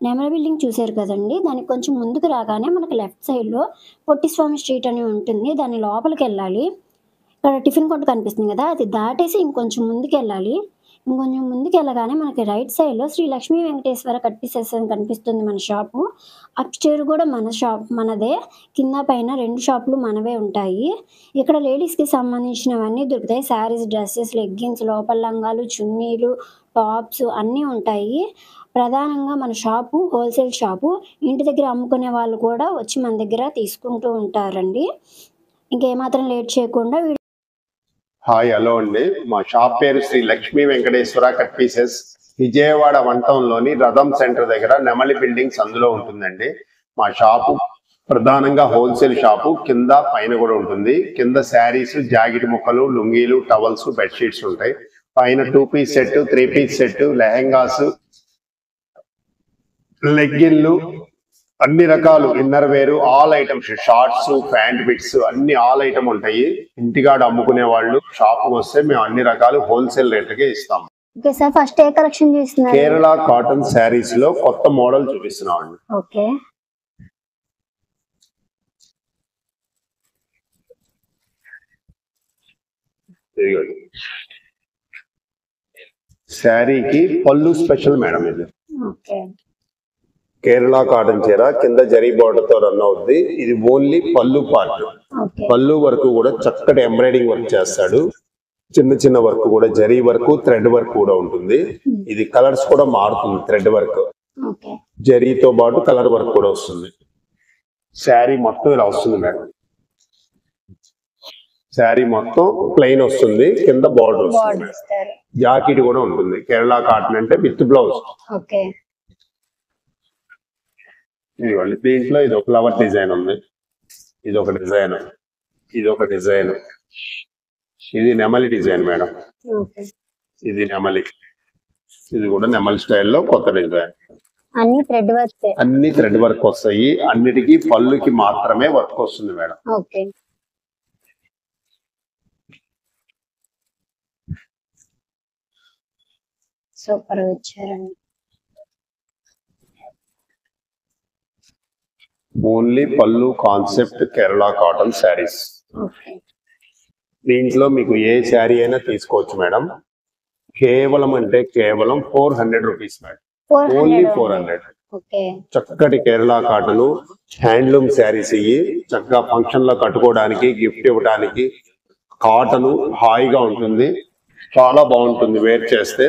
నెమలి బిల్డింగ్ చూసారు కదండీ! దానికి కొంచెం ముందుకు రాగానే మనకి లెఫ్ట్ సైడ్‌లో పొట్టిస్వామి స్ట్రీట్ అని ఉంటుంది. దాని లోపలికెళ్ళాలి. ఇక్కడ టిఫిన్ కొట్టు కనిపిస్తుంది గదా! అది దాటేసి ఇంకొంచెం ముందుకెళ్ళాలి. ఇంకొంచెం ముందుకెళ్ళగానే మనకి రైట్ సైడ్‌లో శ్రీ లక్ష్మీ వెంకటేశ్వర కట్ పీసెస్ అని కనిపిస్తుంది మన షాపు. అప్‌స్టైర్ గూడా మన షాప్ మనదే. కింద పైన 2 షాపులు మనవే ఉంటాయి. ఇక్కడ లేడీస్‌కి సంబంధించినవన్నీ దొరుకుతాయి. శారీస్, డ్రెసెస్, లెగ్గిన్స్, లోపల లంగాలు, చున్నీలు, టాప్స్ అన్నీ ఉంటాయి. ప్రధానంగా మన షాపు హోల్‌సేల్ షాపు. ఇంటి దగ్గర అమ్ముకునే వాళ్ళు కూడా వచ్చి మన దగ్గర తీసుకుంటూ ఉంటారండి. ఇంకేమాత్రం లేట్ చేయకుండా హాయ్ హలో అండి. మా షాప్ పేరు శ్రీ లక్ష్మీ వెంకటేశ్వర కట్ పీసెస్. విజయవాడ 1 టౌన్లోని రథం సెంటర్ దగ్గర నెమలి బిల్డింగ్స్ అందులో ఉంటుందండి. మా షాపు ప్రధానంగా హోల్సేల్ షాపు. కింద పైన కూడా ఉంటుంది. కింద శారీస్, జాకెట్ ముక్కలు, లుంగీలు, టవల్స్, బెడ్షీట్స్ ఉంటాయి. పైన 2 piece set, 3 piece set, lehengas, లెగ్గిన్లు, అన్ని రకాలు inner wear, all items, shorts, pant bits అన్ని ఆల్ ఐటమ్ ఉంటాయి. ఇంటికాడ అమ్ముకునే వాళ్ళు షాప్కి వస్తే మేము అన్ని రకాలు హోల్సేల్ రేట్లకే ఇస్తాం. ఓకే సార్, ఫస్ట్ ఏ కలెక్షన్ చూస్తున్నారు? కేరళ కాటన్ శారీస్ లో కొత్త మోడల్ చూపిస్తున్నాం అండి. ఓకే, శారీకి పళ్ళు స్పెషల్ మేడం ఇది. ఓకే, కేరళ కాటన్ చీర కింద జరీ బోర్డర్ తో రన్ అవుతుంది. ఇది ఓన్లీ పళ్ళు పార్ట్. పళ్ళు వరకు కూడా చక్కటి ఎంబ్రాయిడింగ్ వర్క్ చేస్తాడు. చిన్న చిన్న వర్క్ కూడా, జరీ వర్క్, థ్రెడ్ వర్క్ కూడా ఉంటుంది. ఇది కలర్స్ కూడా మారుతుంది. థ్రెడ్ వర్క్, జరీతో పాటు కలర్ వర్క్ కూడా వస్తుంది. శారీ మొత్తం ఇలా వస్తుంది మేడం. శారీ మొత్తం ప్లెయిన్ వస్తుంది, కింద బార్డర్ వస్తుంది. జాకెట్ కూడా ఉంటుంది. కేరళ కాటన్ అంటే విత్ బ్లౌజ్. ఇదిగోండి, దీంట్లో ఇది ఒక ఫ్లవర్ డిజైన్ ఉంది. ఇది ఒక డిజైన్, ఇది ఒక డిజైన్. ఇది నెమలి డిజైన్ మేడం. ఇది నెమలి, ఇది కూడా నెమలి స్టైల్లో కొత్త డిజైన్. అన్ని థ్రెడ్ వర్క్ వస్తాయి. అన్నిటికీ పళ్ళుకి మాత్రమే వర్క్ వస్తుంది మేడం. సూపర్ వచ్చారండి. ఓన్లీ పళ్ళు కాన్సెప్ట్ కేరళ కాటన్ శారీస్. దీంట్లో మీకు ఏ శారీ అయినా తీసుకోవచ్చు మేడం. కేవలం అంటే కేవలం 400 రూపీస్ మేడం. ఓన్లీ 400. చక్కటి కేరళ కాటన్ హ్యాండ్లూమ్ శారీస్ ఇవి. చక్కగా ఫంక్షన్ లో కట్టుకోవడానికి, గిఫ్ట్ ఇవ్వడానికి కాటన్ హాయిగా ఉంటుంది. చాలా బాగుంటుంది వేర్ చేస్తే.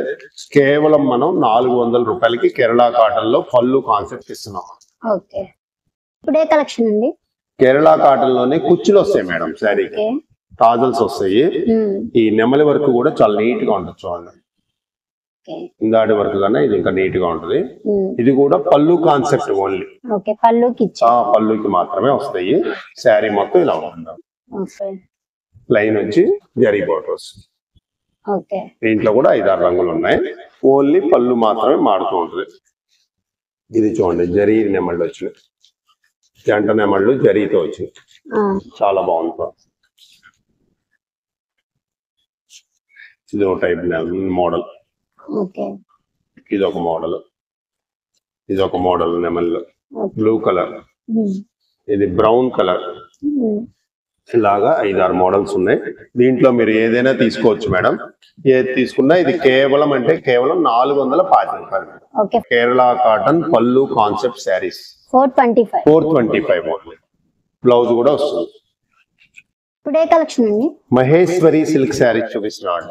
కేవలం మనం 400 రూపాయలకి కేరళ కాటన్ లో పళ్ళు కాన్సెప్ట్ ఇస్తున్నాం. ఇప్పుడే కలెక్షన్ అండి. కేరళ కాటన్ లోనే కుచ్చులు వస్తాయి మేడం. శారీకి టాజల్స్ వస్తాయి. ఈ నెమలి వర్క్ కూడా చాలా నీట్ గా ఉంటుంది. చూడండి, ఇందాటి వర్క్ కన్నా ఇది ఇంకా నీట్ గా ఉంటుంది. ఇది కూడా పళ్ళు కాన్సెప్ట్ ఓన్లీ. పళ్ళుకి మాత్రమే వస్తాయి. శారీ మొత్తం ఇలా ఉంటుంది. లైన్ వచ్చి జరీ బోర్డర్ వస్తుంది. దీంట్లో కూడా 5-6 రంగులు ఉన్నాయి. ఓన్లీ పళ్ళు మాత్రమే మారుతూ ఉంటుంది. ఇది చూడండి, జరీ నెమళ్ళు వచ్చి, జంట నెమళ్ళు జరీతో వచ్చి చాలా బాగుంటుంది. ఇది ఒక టైప్ మోడల్. ఇది ఒక మోడల్, ఇది ఒక మోడల్ నెమళ్ళు. బ్లూ కలర్, ఇది బ్రౌన్ కలర్. ఇలాగా 5-6 మోడల్స్ ఉన్నాయి. దీంట్లో మీరు ఏదైనా తీసుకోవచ్చు మేడం. ఏది తీసుకున్నా ఇది కేవలం అంటే కేవలం 425 రూపాయలు. కేరళ కాటన్ పళ్ళు కాన్సెప్ట్ శారీస్ 425 ఓన్లీ. బ్లౌజ్ కూడా వస్తుంది. టుడే కలెక్షన్ అండి. మహేశ్వరి సిల్క్ శారీస్ చూపిస్తున్నాం.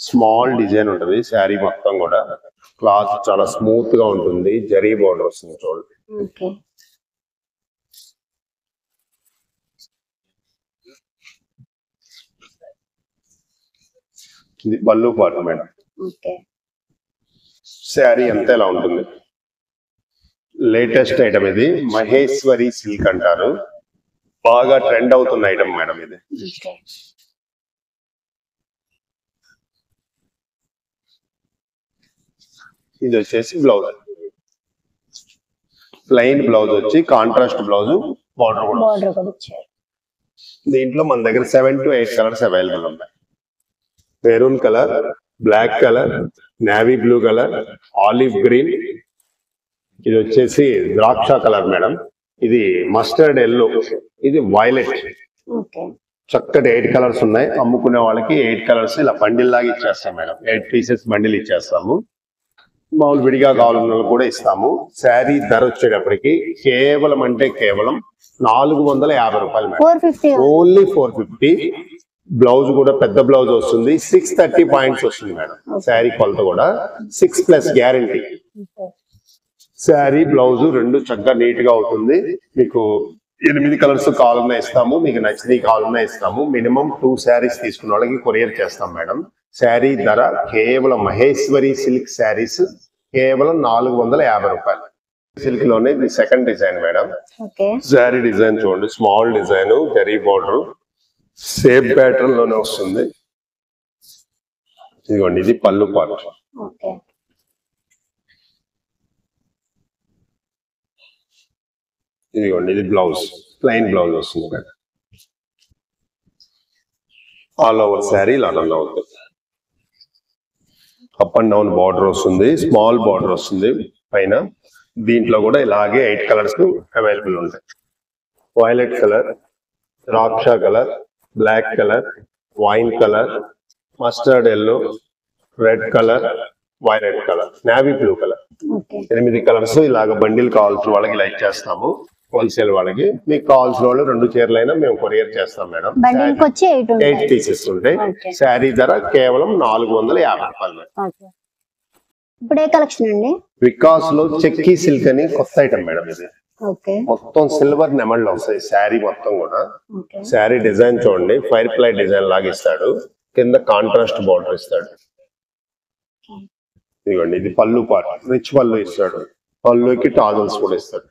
స్మాల్ డిజైన్ ఉంటుంది. శారీ మొత్తం కూడా క్లాత్ చాలా స్మూత్ గా ఉంటుంది. జరీ బోర్డర్ వస్తుంది చూడండి. ఇది పళ్ళు పాటు మేడం. శారీ అంతా ఇలా ఉంటుంది. లేటెస్ట్ ఐటమ్ ఇది. మహేశ్వరి సిల్క్ అంటారు. బాగా ట్రెండ్ అవుతున్న ఐటమ్ మేడం ఇది. ఇది వచ్చేసి బ్లౌజ్. ప్లెయిన్ బ్లౌజ్ వచ్చి కాంట్రాస్ట్ బ్లౌజ్, బార్డర్ కూడా. దీంట్లో మన దగ్గర 7 to 8 కలర్స్ అవైలబుల్ ఉన్నాయి. Maroon colour, black colour, navy blue colour, olive green, ఇది వచ్చేసి ద్రాక్ష కలర్ మేడం, ఇది మస్టర్డ్ ఎల్లో, ఇది వైలెట్. చక్కటి 8 కలర్స్ ఉన్నాయి. అమ్ముకునే వాళ్ళకి 8 కలర్స్ ఇలా బండిల్ లాగా ఇచ్చేస్తాం మేడం. 8 పీసెస్ బండిల్ ఇచ్చేస్తాము. మామూలు విడిగా కావాలన్న కూడా ఇస్తాము. శారీ ధర వచ్చేటప్పటికి కేవలం అంటే కేవలం 450 రూపాయలు మేడం. ఓన్లీ 450. బ్లౌజ్ కూడా పెద్ద బ్లౌజ్ వస్తుంది. 630 పాయింట్స్ వస్తుంది మేడం. శారీ కొలత కూడా 6+ గ్యారంటీ. శారీ బ్లౌజ్ రెండు చక్కగా నీట్ గా అవుతుంది. మీకు 8 కలర్స్ కావాలన్నా ఇస్తాము, మీకు నచ్చినవి కావాలన్నా ఇస్తాము. మినిమం 2 శారీస్ తీసుకున్న వాళ్ళకి కొరియర్ చేస్తాం మేడం. శారీ ధర కేవలం మహేశ్వరి సిల్క్ శారీస్ కేవలం 450 రూపాయలు. సిల్క్ లోనే ఇది second design madam. Sari design చూడండి, small design, zari border, same pattern లోనే వస్తుంది. ఇదిగోండి, ఇది పళ్ళు పార్ట్. ఇదిగోండి, ఇది బ్లౌజ్, ప్లెయిన్ బ్లౌజ్ వస్తుంది మేడం. ఆల్ ఓవర్ శారీ ఇలా రన్ అవుతుంది. అప్ అండ్ డౌన్ బార్డర్ వస్తుంది, స్మాల్ బార్డర్ వస్తుంది పైన. దీంట్లో కూడా ఇలాగే 8 కలర్స్ అవైలబుల్ ఉంటాయి. వైలెట్ కలర్, ద్రాక్ష colour, black colour, wine colour, mustard yellow, red colour, violet colour, navy blue colour. 8 colours ఇలాగ బండిల్ కావాల్సిన వాళ్ళకి ఇలా ఇచ్చేస్తాము. హోల్సేల్ వాళ్ళకి మీకు కావాల్సిన వాళ్ళు 2 చీరలైనా మేము కొరియర్ చేస్తాం మేడం. 8 పీసెస్ ఉంటాయి. శారీ ధర కేవలం 450 రూపాయలు మేడం. ఇప్పుడు కలెక్షన్ అండి, వికాస్ లో చెక్కీ సిల్క్ అని కొత్త ఐటమ్ మేడం. ఇది మొత్తం సిల్వర్ నెమళ్ళు వస్తాయి శారీ మొత్తం కూడా. శారీ డిజైన్ చూడండి, ఫైర్ ప్లై డిజైన్ లాగా ఇస్తాడు, కింద కాంట్రాస్ట్ బార్డర్ ఇస్తాడు. ఇదిగోండి, ఇది పళ్ళు పార్ట్, రిచ్ పళ్ళు ఇస్తాడు. పళ్ళుకి టాజల్స్ కూడా ఇస్తాడు.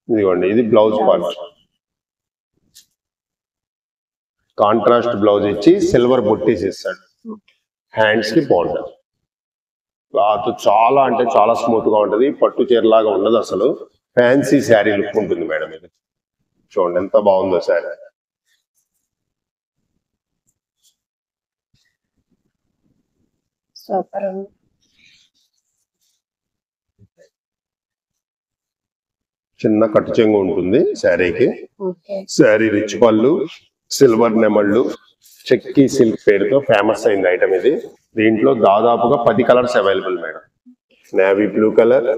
ఇదిగోండి, ఇది బ్లౌజ్ పార్ట్. కాంట్రాస్ట్ బ్లౌజ్ ఇచ్చి సిల్వర్ బుట్టీస్ ఇస్తాడు. హ్యాండ్స్ కి బార్డర్. క్లాత్ చాలా అంటే చాలా స్మూత్ గా ఉంటది, పట్టు చీర లాగా ఉండదు అసలు. ఫ్యాన్సీ శారీ లుక్ ఉంటుంది మేడం. ఇది చూడండి ఎంత బాగుందో శారీ. సూపర్. చిన్న కట్టు చెంగు ఉంటుంది శారీకి. శారీ రిచ్ పళ్ళు, సిల్వర్ నెమళ్ళు, చెక్కీ సిల్క్ పేరుతో ఫేమస్ అయింది ఐటమ్ ఇది. దీంట్లో దాదాపుగా 10 colours available madam. Navy blue colour,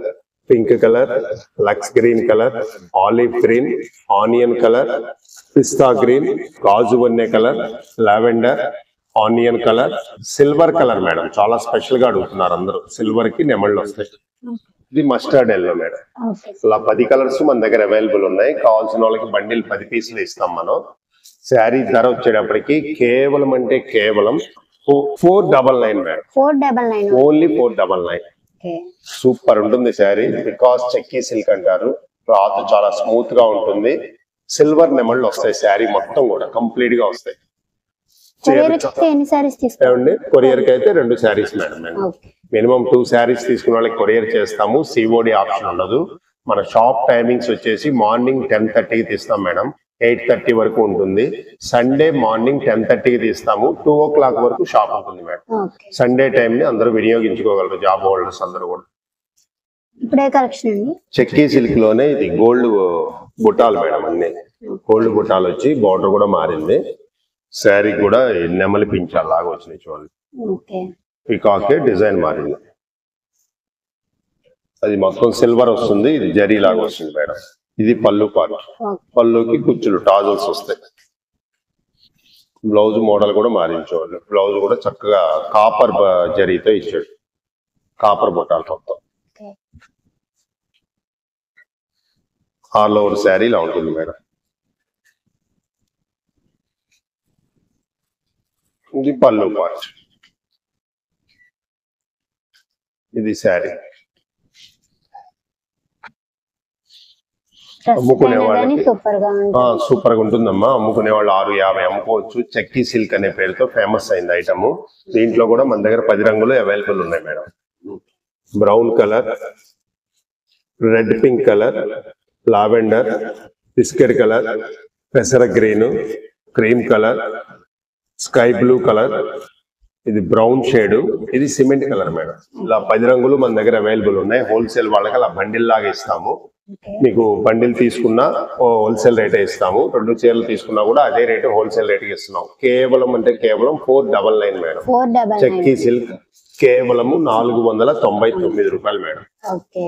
pink colour, లక్స్ green colour, olive green, onion colour, pista green, గాజు వన్నె colour, lavender, onion colour, silver colour madam. చాలా స్పెషల్ గా అడుగుతున్నారు అందరూ. సిల్వర్ కి నెమళ్ళు వస్తాయి. ఇది మస్టర్డ్ ఎల్లో మేడం. ఇలా 10 కలర్స్ మన దగ్గర అవైలబుల్ ఉన్నాయి. కావాల్సిన వాళ్ళకి బండిల్ 10 పీసులు ఇస్తాం మనం. శారీ ధర వచ్చేటప్పటికి కేవలం అంటే కేవలం 499 మేడం. 499, ఓన్లీ 499. సూపర్ ఉంటుంది శారీ. బికాస్ చెక్కీ సిల్క్ అంటారు. క్లాత్ చాలా స్మూత్ గా ఉంటుంది. సిల్వర్ నెమళ్ళు వస్తాయి శారీ మొత్తం కూడా, కంప్లీట్ గా వస్తాయి. కొరియర్ కి అయితే 2 శారీస్ మేడం. మినిమం 2 శారీస్ తీసుకున్న వాళ్ళకి కొరియర్ చేస్తాము. సిఓడి ఆప్షన్ ఉండదు. మన షాప్ టైమింగ్స్ వచ్చేసి మార్నింగ్ 10:30కి తీస్తాం మేడం, 8:30 వరకు ఉంటుంది. సండే మార్నింగ్ 10:30కి తీస్తాము, 2 o'clock వరకు షాప్ ఉంటుంది మేడం. సండే టైం ని అందరూ వినియోగించుకోగలరు, జాబ్ హోల్డర్స్ అందరూ కూడా. చెక్కీ సిల్క్ లోనే ఇది గోల్డ్ బుట్టాలు మేడం. అన్ని గోల్డ్ బుట్టాలు వచ్చి బార్డర్ కూడా మారింది. శారీ కూడా నెమలి పించాలు లాగా వచ్చినాయి చూడండి. పీకాకే డిజైన్ మారింది. అది మొత్తం సిల్వర్ వస్తుంది, ఇది జరీ లాగా వస్తుంది మేడం. ఇది పళ్ళు పార్ట్. పళ్ళుకి కుచ్చులు టాజల్స్ వస్తాయి. బ్లౌజ్ మోడల్ కూడా మారించోళ్ళు. బ్లౌజ్ కూడా చక్కగా కాపర్ జరీతో ఇచ్చాడు, కాపర్ బుట్టాలు మొత్తం. ఆల్ ఓవర్ శారీ ఇలా ఉంటుంది మేడం. ఇది పళ్ళు పార్ట్. ఇది శారీ. అమ్ముకునే వాళ్ళకి సూపర్ గా ఉంటుందమ్మా. అమ్ముకునే వాళ్ళు 650 అమ్ముకోవచ్చు. చెక్కీ సిల్క్ అనే పేరుతో ఫేమస్ అయింది ఐటమ్. దీంట్లో కూడా మన దగ్గర 10 రంగులు అవైలబుల్ ఉన్నాయి madam. Brown colour, red pink colour, lavender, biscuit colour, పెసర green, cream colour, sky blue colour, ఇది బ్రౌన్ షేడ్, ఇది సిమెంట్ కలర్ మేడం. ఇలా 10 రంగులు మన దగ్గర అవైలబుల్ ఉన్నాయి. హోల్సేల్ వాళ్ళకి అలా బండిల్ లాగా ఇస్తాము. మీకు బండిల్ తీసుకున్నా హోల్సేల్ రేటే ఇస్తాము. 2 చీరలు తీసుకున్నా కూడా అదే రేటు హోల్సేల్ రేట్ ఇస్తున్నాం. కేవలం అంటే కేవలం 499 మేడం. 499 చెక్కి సిల్క్ కేవలము 499 రూపాయలు మేడం. ఓకే.